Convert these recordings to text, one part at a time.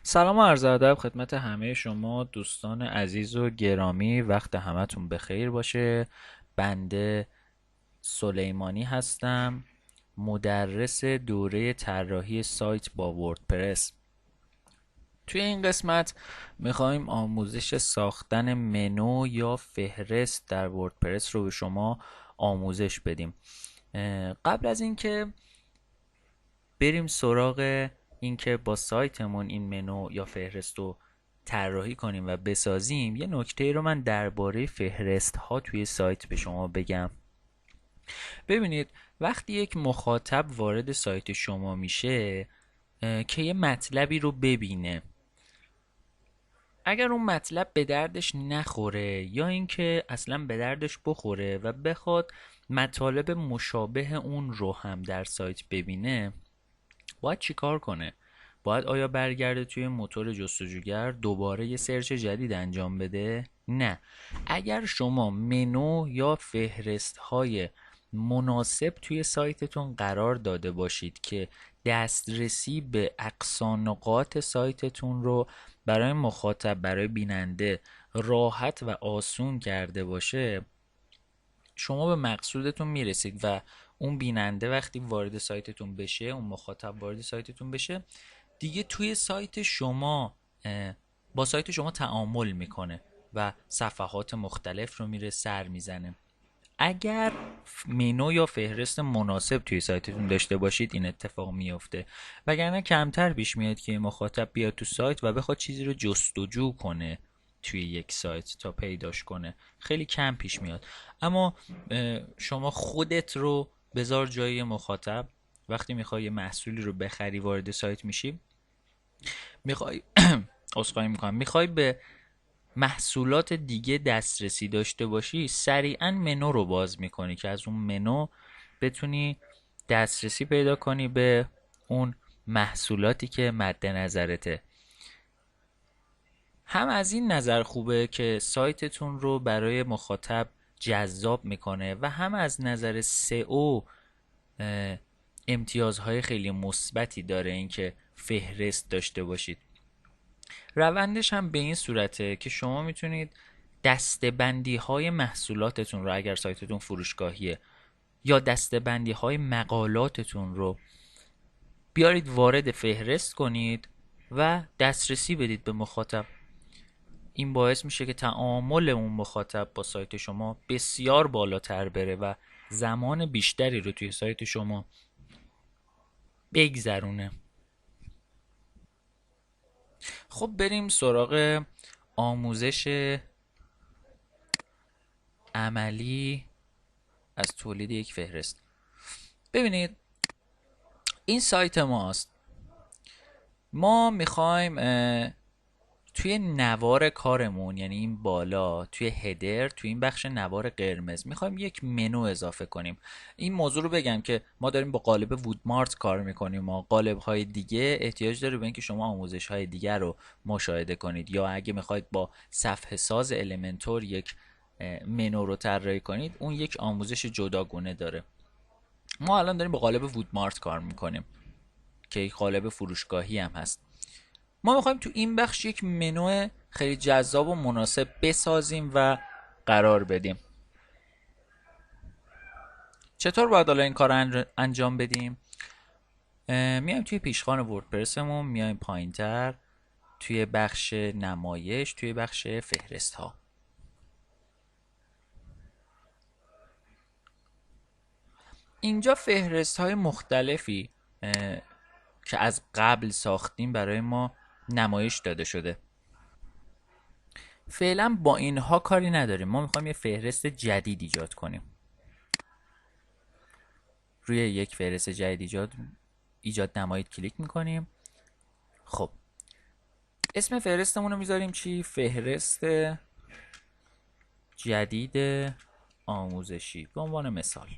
سلام و عرض ادب خدمت همه شما دوستان عزیز و گرامی. وقت همتون بخیر باشه. بنده سلیمانی هستم، مدرس دوره طراحی سایت با وردپرس. توی این قسمت میخوایم آموزش ساختن منو یا فهرست در وردپرس رو به شما آموزش بدیم. قبل از اینکه بریم سراغ اینکه با سایتمون این منو یا فهرست رو طراحی کنیم و بسازیم، یه نکته رو من درباره فهرست ها توی سایت به شما بگم. ببینید، وقتی یک مخاطب وارد سایت شما میشه که یه مطلبی رو ببینه، اگر اون مطلب به دردش نخوره یا اینکه اصلا به دردش بخوره و بخواد مطالب مشابه اون رو هم در سایت ببینه، باید چیکار کنه؟ باید آیا برگرده توی موتور جستجوگر دوباره یه سرچ جدید انجام بده؟ نه. اگر شما منو یا فهرست های مناسب توی سایتتون قرار داده باشید که دسترسی به اقصا نقاط سایتتون رو برای مخاطب، برای بیننده راحت و آسون کرده باشه، شما به مقصودتون میرسید و اون بیننده وقتی وارد سایتتون بشه، اون مخاطب وارد سایتتون بشه، دیگه توی سایت شما با سایت شما تعامل میکنه و صفحات مختلف رو میره سر میزنه. اگر منو یا فهرست مناسب توی سایتتون داشته باشید این اتفاق میفته، وگرنه کمتر پیش میاد که مخاطب بیاد تو سایت و بخواد چیزی رو جستجو کنه توی یک سایت تا پیداش کنه. خیلی کم پیش میاد. اما شما خودت رو بذار جای مخاطب. وقتی میخوای یه محصولی رو بخری، وارد سایت میشی، میخوای عذرخواهی میکنم، میخوای به محصولات دیگه دسترسی داشته باشی، سریعا منو رو باز میکنی که از اون منو بتونی دسترسی پیدا کنی به اون محصولاتی که مد نظرته. هم از این نظر خوبه که سایتتون رو برای مخاطب جذاب میکنه و هم از نظر سئو امتیازهای خیلی مثبتی داره اینکه فهرست داشته باشید. روندش هم به این صورته که شما میتونید دسته‌بندی های محصولاتتون رو، اگر سایتتون فروشگاهیه، یا دسته‌بندی های مقالاتتون رو بیارید وارد فهرست کنید و دسترسی بدید به مخاطب. این باعث میشه که تعامل اون مخاطب با سایت شما بسیار بالاتر بره و زمان بیشتری رو توی سایت شما بگذرونه. خب بریم سراغ آموزش عملی از تولید یک فهرست. ببینید، این سایت ماست. ما میخوایم توی نوار کارمون، یعنی این بالا توی هدر، توی این بخش نوار قرمز، میخوایم یک منو اضافه کنیم. این موضوع رو بگم که ما داریم با قالب وودمارت کار میکنیم و قالب های دیگه احتیاج داره به اینکه شما آموزش های دیگر رو مشاهده کنید، یا اگه میخواید با صفحه ساز المنتور یک منو رو طراحی کنید، اون یک آموزش جداگونه داره. ما الان داریم با قالب وودمارت کار میکنیم که یک قالب فروشگاهی هم هست. ما میخوایم تو این بخش یک منو خیلی جذاب و مناسب بسازیم و قرار بدیم. چطور باید حالا این کار انجام بدیم؟ میایم توی پیشخوان وردپرسمون، میایم پایینتر توی بخش نمایش، توی بخش فهرست ها. اینجا فهرست های مختلفی که از قبل ساختیم برای ما نمایش داده شده. فعلا با اینها کاری نداریم. ما میخوایم یه فهرست جدید ایجاد کنیم. روی یک فهرست جدید ایجاد نمایید کلیک میکنیم. خب اسم فهرستمون رو میذاریم چی؟ فهرست جدید آموزشی به عنوان مثال.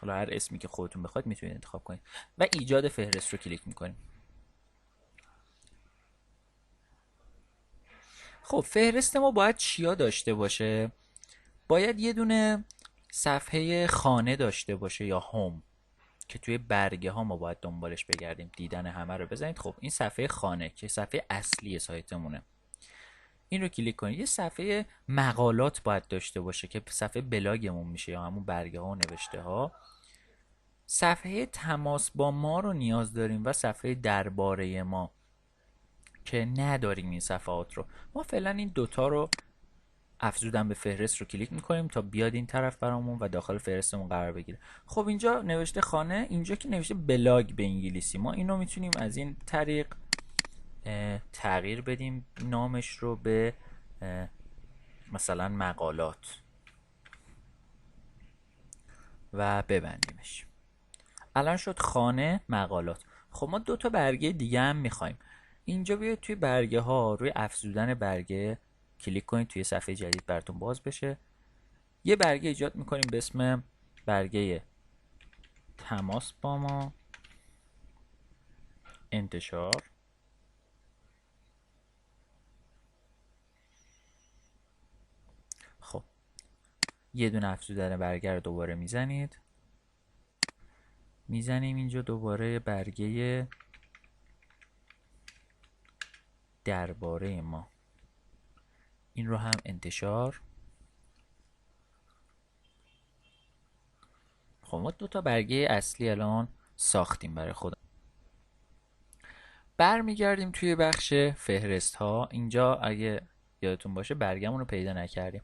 حالا هر اسمی که خودتون بخواید میتونید انتخاب کنید و ایجاد فهرست رو کلیک میکنیم. خب فهرست ما باید چیا داشته باشه؟ باید یه دونه صفحه خانه داشته باشه یا هوم. که توی برگه ها ما باید دنبالش بگردیم. دیدن همه رو بزنید. خب این صفحه خانه که صفحه اصلی سایتمونه، این رو کلیک کنید. یه صفحه مقالات باید داشته باشه که صفحه بلاگمون میشه یا همون برگه ها و نوشته ها. صفحه تماس با ما رو نیاز داریم و صفحه درباره ما که نداریم این صفحات رو. ما فعلا این دوتا رو افزودن به فهرست رو کلیک میکنیم تا بیاد این طرف برامون و داخل فهرستمون قرار بگیره. خب اینجا نوشته خانه، اینجا که نوشته بلاگ به انگلیسی، ما اینو میتونیم از این طریق تغییر بدیم نامش رو به مثلا مقالات و ببندیمش. الان شد خانه مقالات. خب ما دو تا برگه دیگه هم میخوایم. اینجا بیاید توی برگه ها روی افزودن برگه کلیک کنید، توی صفحه جدید براتون باز بشه. یه برگه ایجاد میکنیم به اسم برگه تماس با ما، انتشار. خب یه دونه افزودن برگه رو دوباره میزنیم اینجا دوباره برگه درباره ما، این رو هم انتشار. خب ما دو تا برگه اصلی الان ساختیم برای خودم. برمیگردیم توی بخش فهرست ها. اینجا اگه یادتون باشه برگمون رو پیدا نکردیم،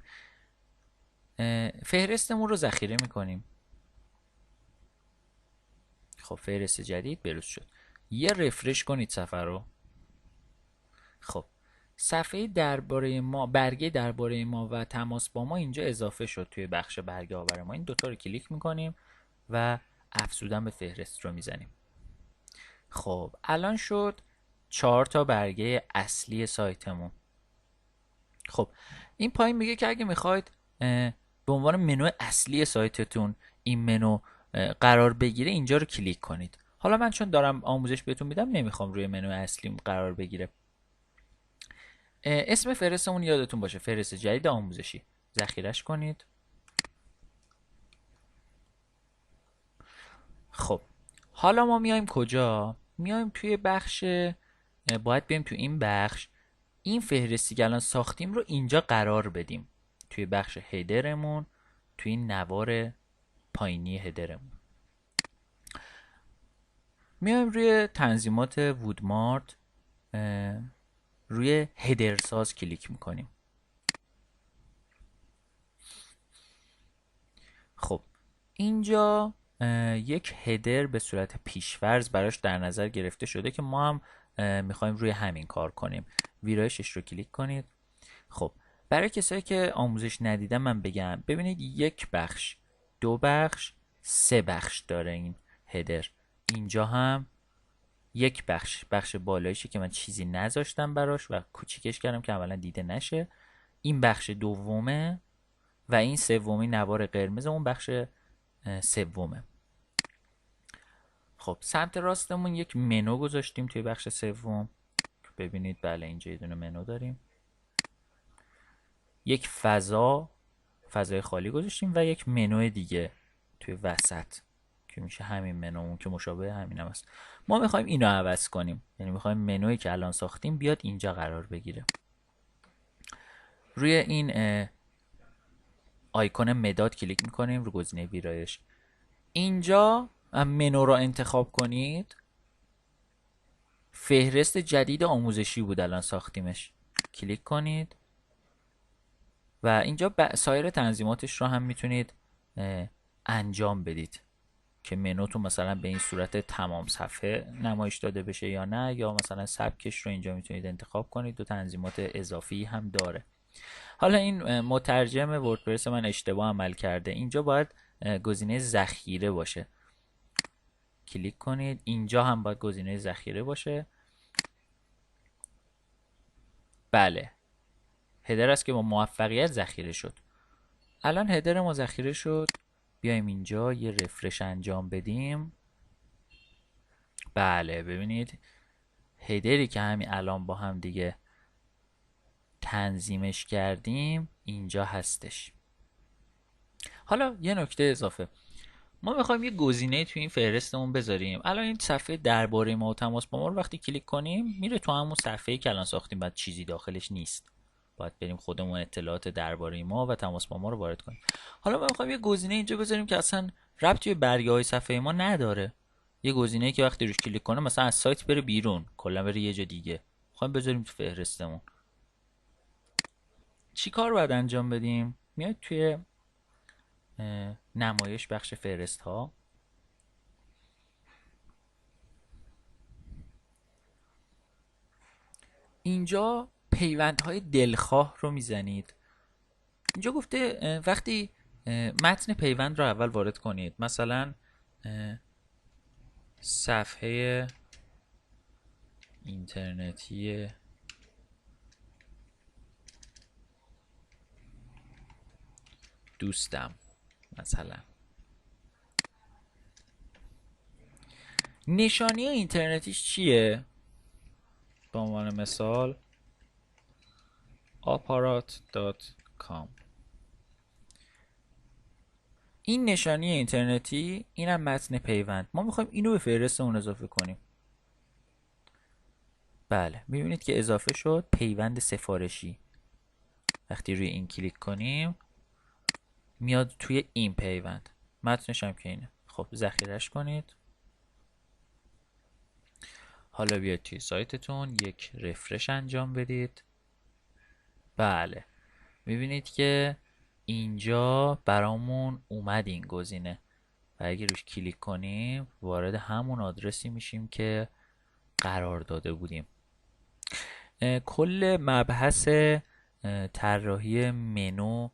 فهرستمون رو ذخیره میکنیم. خب فهرست جدید بروز شد. یه رفرش کنید صفحه رو. خب صفحه درباره ما، برگه درباره ما و تماس با ما اینجا اضافه شد توی بخش برگه ها برای ما. این دوتا رو کلیک میکنیم و افزودن به فهرست رو میزنیم. خب الان شد 4 تا برگه اصلی سایتمون. خب این پایین میگه که اگه میخواید به عنوان منو اصلی سایتتون این منو قرار بگیره اینجا رو کلیک کنید. حالا من چون دارم آموزش بهتون میدم نمیخوام روی منو اصلی قرار بگیره. اسم فهرستمون یادتون باشه فهرست جدید آموزشی، ذخیره‌اش کنید. خب حالا ما میایم کجا؟ میایم توی بخش، باید بریم توی این بخش این فهرستی که الان ساختیم رو اینجا قرار بدیم، توی بخش هدرمون، توی این نوار پایینی هدرمون. میایم روی تنظیمات وودمارت، روی هدر ساز کلیک میکنیم. خب اینجا یک هدر به صورت پیش‌فرض براش در نظر گرفته شده که ما هم میخوایم روی همین کار کنیم. ویرایشش رو کلیک کنید. خب برای کسایی که آموزش ندیدن من بگم، ببینید 1 بخش، 2 بخش، 3 بخش داره این هدر. اینجا هم 1 بخش بالاییشه که من چیزی نذاشتم براش و کوچیکش کردم که اولا دیده نشه. این بخش دومه و این سومی نوار قرمز اون بخش سومه. خب سمت راستمون یک منو گذاشتیم توی بخش سوم. ببینید بله اینجا یه دونه منو داریم. یک فضای خالی گذاشتیم و یک منو دیگه توی وسط که میشه همین منومون که مشابه همین هم است. ما میخوایم اینو عوض کنیم، یعنی میخوایم منویی که الان ساختیم بیاد اینجا قرار بگیره. روی این آیکون مداد کلیک میکنیم رو گزینه ویرایش. اینجا منو رو انتخاب کنید. فهرست جدید آموزشی بود الان ساختیمش، کلیک کنید و اینجا سایر تنظیماتش رو هم میتونید انجام بدید که منوتون مثلا به این صورت تمام صفحه نمایش داده بشه یا نه، یا مثلا سبکش رو اینجا میتونید انتخاب کنید و تنظیمات اضافی هم داره. حالا این مترجم وردپرس من اشتباه عمل کرده، اینجا باید گزینه ذخیره باشه. کلیک کنید. اینجا هم باید گزینه ذخیره باشه. بله هدر است که با موفقیت ذخیره شد. الان هدر ما ذخیره شد. بیایم اینجا یه رفرش انجام بدیم. بله ببینید هدری که همین الان با هم دیگه تنظیمش کردیم اینجا هستش. حالا یه نکته اضافه، ما میخوایم یه گزینه تو این فهرستمون بذاریم. الان این صفحه درباره ما و تماس با ما رو وقتی کلیک کنیم میره تو همون صفحه‌ای که الان ساختیم، بعد چیزی داخلش نیست. باید بریم خودمون اطلاعات درباره ما و تماس با ما رو وارد کنیم. حالا ما میخوایم یه گزینه اینجا بذاریم که اصلا ربطی به برگه‌های صفحه ما نداره. یه گزینه‌ای که وقتی روش کلیک کنه مثلا از سایت بره بیرون، کلا بره یه جا دیگه. میخوایم بذاریم تو فهرستمون. چی کار باید انجام بدیم؟ میاد توی نمایش بخش فهرست ها، اینجا پیوندهای دلخواه رو میزنید. اینجا گفته وقتی متن پیوند رو اول وارد کنید، مثلا صفحه اینترنتی دوستم، مثلا نشانی اینترنتیش چیه؟ به عنوان مثال aparat.com. این نشانی اینترنتی، اینم متن پیوند. ما میخوایم اینو به فهرستمون اضافه کنیم. بله، میبینید که اضافه شد، پیوند سفارشی. وقتی روی این کلیک کنیم میاد توی این پیوند، متنش هم که اینه. خب ذخیره‌اش کنید. حالا بیاید توی سایتتون یک رفرش انجام بدید. بله، میبینید که اینجا برامون اومد این گزینه و اگه روش کلیک کنیم وارد همون آدرسی میشیم که قرار داده بودیم. کل مبحث طراحی منو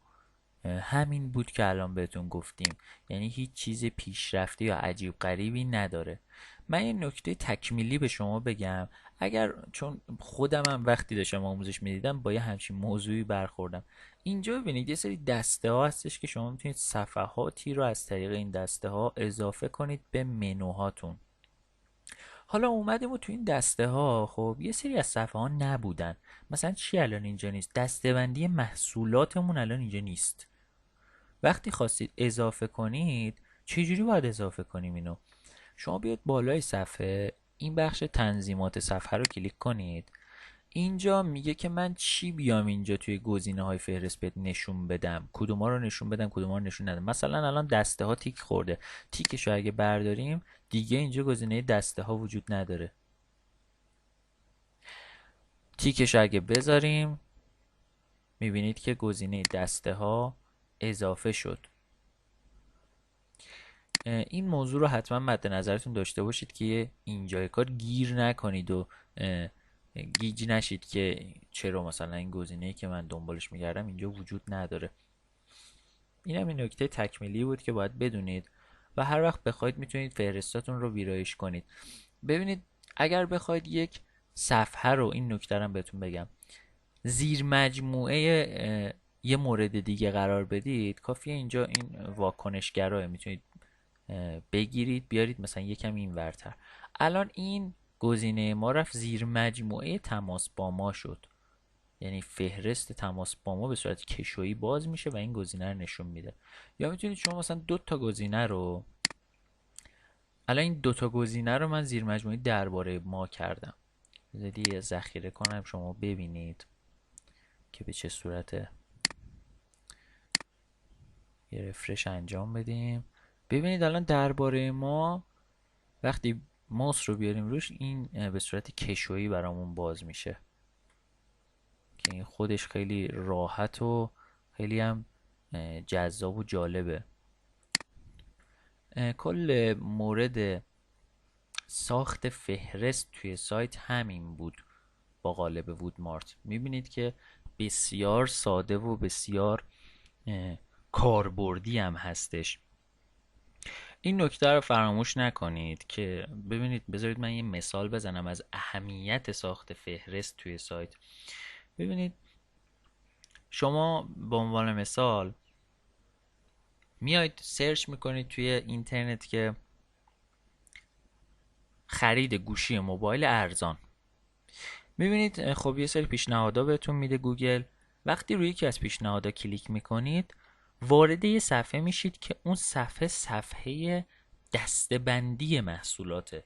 همین بود که الان بهتون گفتیم، یعنی هیچ چیز پیشرفته یا عجیب غریبی نداره. من یه نکته تکمیلی به شما بگم، اگر چون خودم هم وقتی داشتم آموزش میدیدم با یه همچین موضوعی برخوردم. اینجا ببینید یه سری دسته ها هستش که شما میتونید صفحاتی رو از طریق این دسته ها اضافه کنید به منوهاتون. حالا اومدیم و تو این دسته ها خب یه سری از صفحه ها نبودن. مثلا چی الان اینجا نیست؟ دسته بندی محصولاتمون الان اینجا نیست. وقتی خواستید اضافه کنید چجوری باید اضافه کنیم اینو؟ شما بیاید بالای صفحه، این بخش تنظیمات صفحه رو کلیک کنید. اینجا میگه که من چی بیام اینجا توی گزینه های فهرست بهت نشون بدم، کدوما رو نشون بدم کدوما رو نشون ندم. مثلا الان دسته ها تیک خورده، تیکش رو اگه برداریم دیگه اینجا گزینه دسته ها وجود نداره. تیکش رو اگه بذاریم میبینید که گزینه دسته ها اضافه شد. این موضوع رو حتما مد نظرتون داشته باشید که اینجای کار گیر نکنید و گیج نشید که چرا مثلا این گزینه‌ای که من دنبالش میگردم اینجا وجود نداره. اینم این نکته تکمیلی بود که باید بدونید و هر وقت بخواید میتونید فهرستاتون رو ویرایش کنید. ببینید اگر بخواید یک صفحه رو، این نکته رو بهتون بگم، زیر مجموعه یه مورد دیگه قرار بدید، کافیه اینجا این واکنشگراه میتونید بگیرید بیارید مثلا یکم این ورتر. الان این گزینه ما رفت زیر مجموعه تماس با ما شد، یعنی فهرست تماس با ما به صورت کشویی باز میشه و این گزینه رو نشون میده. یا میتونید شما مثلا دو تا گزینه رو، الان این دو تا گزینه رو من زیر مجموعه درباره ما کردم. بذارید یه ذخیره کنم شما ببینید که به چه صورته. یه رفرش انجام بدیم. ببینید الان درباره ما وقتی ماوس رو بیاریم روش این به صورت کشویی برامون باز میشه که این خودش خیلی راحت و خیلی هم جذاب و جالبه. کل مورد ساخت فهرست توی سایت همین بود با قالب وودمارت. میبینید که بسیار ساده و بسیار کاربردی هم هستش. این نکته رو فراموش نکنید که ببینید، بذارید من یه مثال بزنم از اهمیت ساخت فهرست توی سایت. ببینید شما به عنوان مثال میاید سرچ میکنید توی اینترنت که خرید گوشی موبایل ارزان. میبینید خب یه سری پیشنهادها بهتون میده گوگل. وقتی روی یکی از پیشنهادها کلیک میکنید وارد یه صفحه میشید که اون صفحه دسته‌بندی محصولاته.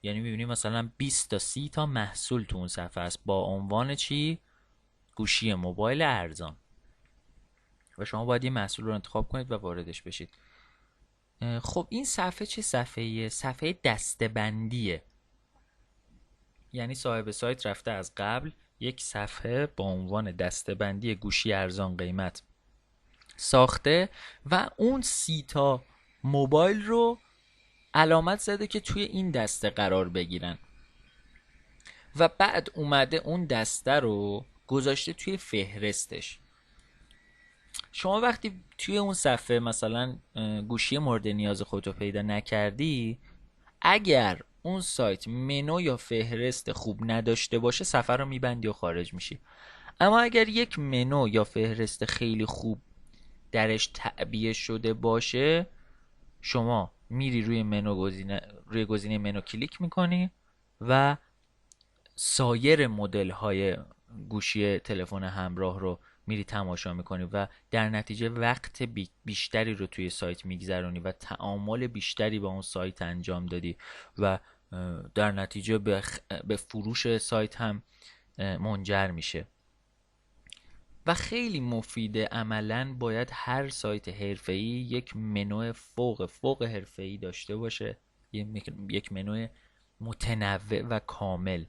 یعنی میبینی مثلا 20 تا 30 تا محصول تو اون صفحه است با عنوان چی؟ گوشی موبایل ارزان. و شما باید یه محصول رو انتخاب کنید و واردش بشید. خب این صفحه چه صفحه‌ایه؟ صفحه دسته‌بندیه. یعنی صاحب سایت رفته از قبل یک صفحه با عنوان دسته‌بندی گوشی ارزان قیمت ساخته و اون 30 تا موبایل رو علامت زده که توی این دسته قرار بگیرن و بعد اومده اون دسته رو گذاشته توی فهرستش. شما وقتی توی اون صفحه مثلا گوشی مورد نیاز خودتو پیدا نکردی، اگر اون سایت منو یا فهرست خوب نداشته باشه صفحه رو میبندی و خارج میشی. اما اگر یک منو یا فهرست خیلی خوب درش تعبیه شده باشه، شما میری روی گزینه منو کلیک میکنی و سایر مدل های گوشی تلفن همراه رو میری تماشا میکنی و در نتیجه وقت بیشتری رو توی سایت میگذرونی و تعامل بیشتری با اون سایت انجام دادی و در نتیجه به فروش سایت هم منجر میشه. و خیلی مفیده. عملاً باید هر سایت حرفه‌ای یک منو فوق حرفه‌ای داشته باشه، یک منو متنوع و کامل.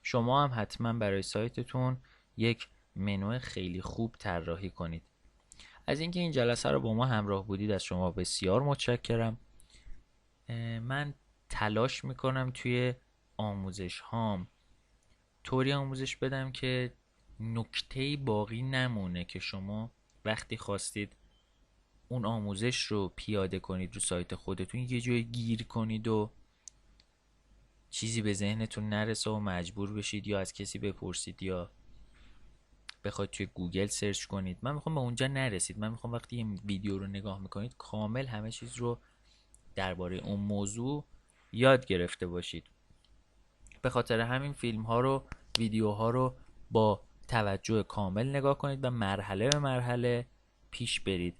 شما هم حتما برای سایتتون یک منو خیلی خوب طراحی کنید. از اینکه این جلسه رو با ما همراه بودید از شما بسیار متشکرم. من تلاش میکنم توی آموزش هام طوری آموزش بدم که نکته باقی نمونه که شما وقتی خواستید اون آموزش رو پیاده کنید رو سایت خودتون یه جای گیر کنید و چیزی به ذهنتون نرسه و مجبور بشید یا از کسی بپرسید یا بخواید توی گوگل سرچ کنید. من میخوام به اونجا نرسید. من میخوام وقتی یه ویدیو رو نگاه میکنید کامل همه چیز رو درباره اون موضوع یاد گرفته باشید. به خاطر همین فیلم ها رو، ویدیوها رو با توجه کامل نگاه کنید و مرحله به مرحله پیش برید.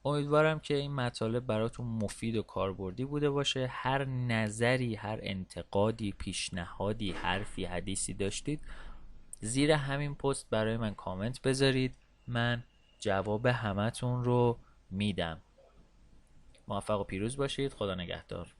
امیدوارم که این مطالب براتون مفید و کاربردی بوده باشه. هر نظری، هر انتقادی، پیشنهادی، حرفی، حدیثی داشتید زیر همین پست برای من کامنت بذارید. من جواب همتون رو میدم. موفق و پیروز باشید. خدا نگهدار.